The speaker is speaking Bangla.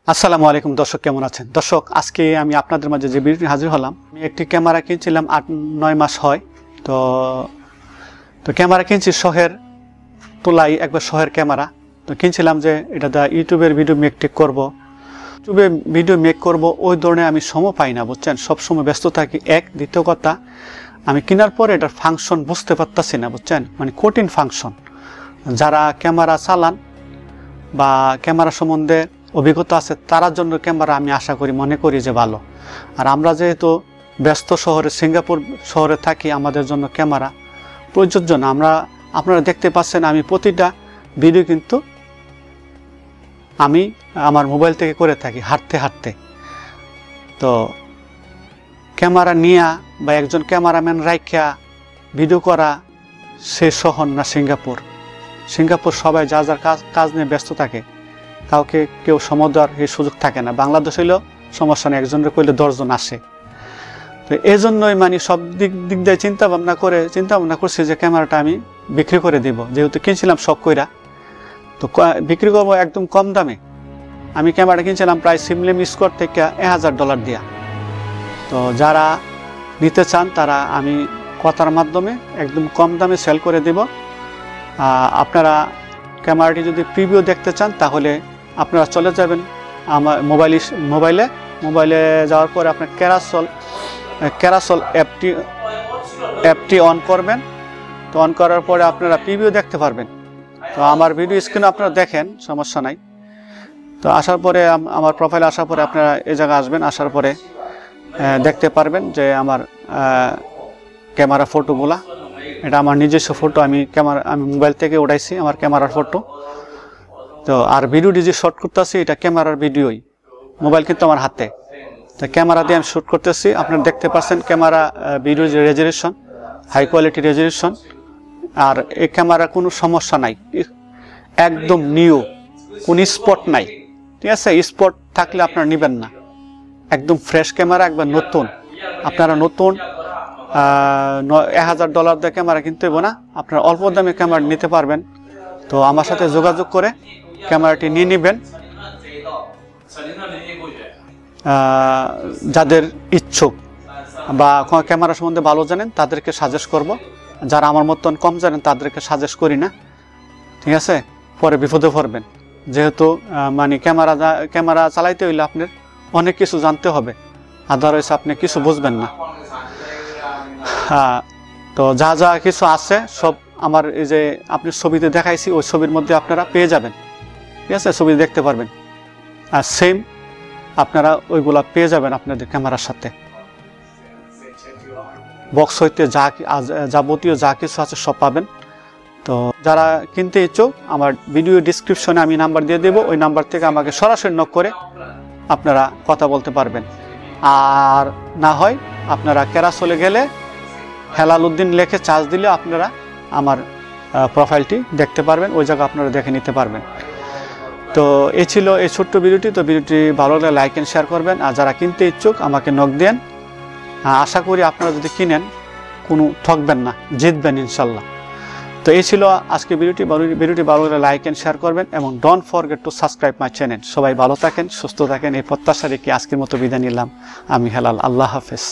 আসসালামু আলাইকুম দর্শক, কেমন আছেন? দর্শক, আজকে আমি আপনাদের মাঝে যে ভিডিওটি হাজির হলাম, আমি একটি ক্যামেরা কিনছিলাম 8-9 মাস হয়। তো ক্যামেরা কিনছি শখের তোলাই, একবার শখের ক্যামেরা। তো কিনছিলাম যে এটা দা ইউটিউবের ভিডিও মেক করবো, ইউটিউবে ভিডিও মেক করব, ওই ধরনের আমি সময় পাই না, বুঝছেন? সবসময় ব্যস্ত থাকি। দ্বিতীয় কথা, আমি কেনার পরে এটার ফাংশন বুঝতে পারতাছি না, বুঝছেন? মানে কঠিন ফাংশন। যারা ক্যামেরা চালান বা ক্যামেরা সম্বন্ধে অভিজ্ঞতা আছে তার জন্য ক্যামেরা আমি আশা করি, মনে করি যে ভালো। আর আমরা যেহেতু ব্যস্ত শহরে, সিঙ্গাপুর শহরে থাকি, আমাদের জন্য ক্যামেরা প্রযোজ্য না। আপনারা দেখতে পাচ্ছেন আমি প্রতিটা ভিডিও কিন্তু আমি আমার মোবাইল থেকে করে থাকি, হাঁটতে হাঁটতে। তো ক্যামেরা নিয়া বা একজন ক্যামেরাম্যান রাইখা ভিডিও করা সে শহর না সিঙ্গাপুর সবাই যার কাজ নিয়ে ব্যস্ত থাকে, কাউকে কেউ সময় দেওয়ার এই সুযোগ থাকে না। বাংলাদেশ হইলেও সমস্যা নেই, একজনের কইলে 10 জন আসে। তো এই জন্যই মানে সব দিক দিয়ে চিন্তা ভাবনা করছি যে ক্যামেরাটা আমি বিক্রি করে দিব, যেহেতু কিনছিলাম শখ কইরা। তো বিক্রি করবো একদম কম দামে। আমি ক্যামেরাটা কিনছিলাম প্রায় সিমলেম স্কোয়ার থেকে $1000 দিয়া। তো যারা নিতে চান তারা আমি কথার মাধ্যমে একদম কম দামে সেল করে দেব। আপনারা ক্যামেরাটি যদি প্রিভিউ দেখতে চান তাহলে আপনারা চলে যাবেন আমার মোবাইলে যাওয়ার পরে আপনার ক্যারাসল অ্যাপটি অন করবেন। তো অন করার পরে আপনারা প্রিভিউ দেখতে পারবেন। তো আমার ভিডিও স্ক্রিনে আপনারা দেখেন, সমস্যা নাই। তো আসার পরে আমার প্রোফাইলে আসার পরে আপনারা এই জায়গায় আসবেন, আসার পরে দেখতে পারবেন যে আমার ক্যামেরা ফটোগুলা, এটা আমার নিজস্ব ফটো। আমি মোবাইল থেকে উঠাইছি আমার ক্যামেরার ফটো। তো আর ভিডিওটি যে শর্ট করতেছি এটা ক্যামেরার ভিডিওই, মোবাইল কিন্তু আমার হাতে। তো ক্যামেরা দিয়ে আমি শ্যুট করতেছি, আপনারা দেখতে পাচ্ছেন camera video resolution, high quality resolution. আর এই ক্যামেরা কোনো সমস্যা নাই, একদম নিউ, কোনো স্পট নাই, ঠিক আছে? স্পট থাকলে আপনারা নেবেন না। একদম ফ্রেশ ক্যামেরা, একবার নতুন। আপনারা নতুন $1000 দিয়ে ক্যামেরা কিনতে হবে না, আপনারা অল্প দামে ক্যামেরা নিতে পারবেন। তো আমার সাথে যোগাযোগ করে ক্যামেরাটি নিয়ে নেবেন। যাদের ইচ্ছুক বা ক্যামেরা সম্বন্ধে ভালো জানেন তাদেরকে সাজেস্ট করব। যারা আমার মতন কম জানেন তাদেরকে সাজেস্ট করি না, ঠিক আছে? পরে বিপদে পড়বেন। যেহেতু মানে ক্যামেরা চালাইতে হইলে আপনার অনেক কিছু জানতে হবে, আদারওয়াইজ আপনি কিছু বুঝবেন না। তো যা কিছু আছে সব আমার এই যে আপনি ছবিতে দেখাইছি ওই ছবির মধ্যে আপনারা পেয়ে যাবেন, ঠিক আছে? ছবি দেখতে পারবেন। আর সেম আপনারা ওইগুলা পেয়ে যাবেন আপনাদের ক্যামেরার সাথে। বক্স হইতে যাবতীয় যা কিছু আছে সব পাবেন। তো যারা কিনতে ইচ্ছুক আমার ভিডিও ডিসক্রিপশনে আমি নাম্বার দিয়ে দেবো, ওই নাম্বার থেকে আমাকে সরাসরি নক করে আপনারা কথা বলতে পারবেন। আর না হয় আপনারা ক্যারাসলে গেলে হেলাল উদ্দিন লেখে চার্জ দিলে আপনারা আমার প্রোফাইলটি দেখতে পারবেন, ওই জায়গা আপনারা দেখে নিতে পারবেন। তো এই ছিল এই ছোট্ট ভিডিওটি। তো ভিডিওটি ভালো লাগলে লাইক এন্ড শেয়ার করবেন। আর যারা কিনতে ইচ্ছুক আমাকে নক দেন। আশা করি আপনারা যদি কিনেন কোনো ঠকবেন না, জিতবেন ইনশাল্লাহ। তো এই ছিল আজকে ভিডিওটি ভালো লাগলে লাইক এন্ড শেয়ার করবেন এবং don't forget to subscribe my channel. সবাই ভালো থাকেন, সুস্থ থাকেন, এই প্রত্যাশা রেখে আজকের মতো বিদায় নিলাম। আমি হেলাল, আল্লাহ হাফেজ।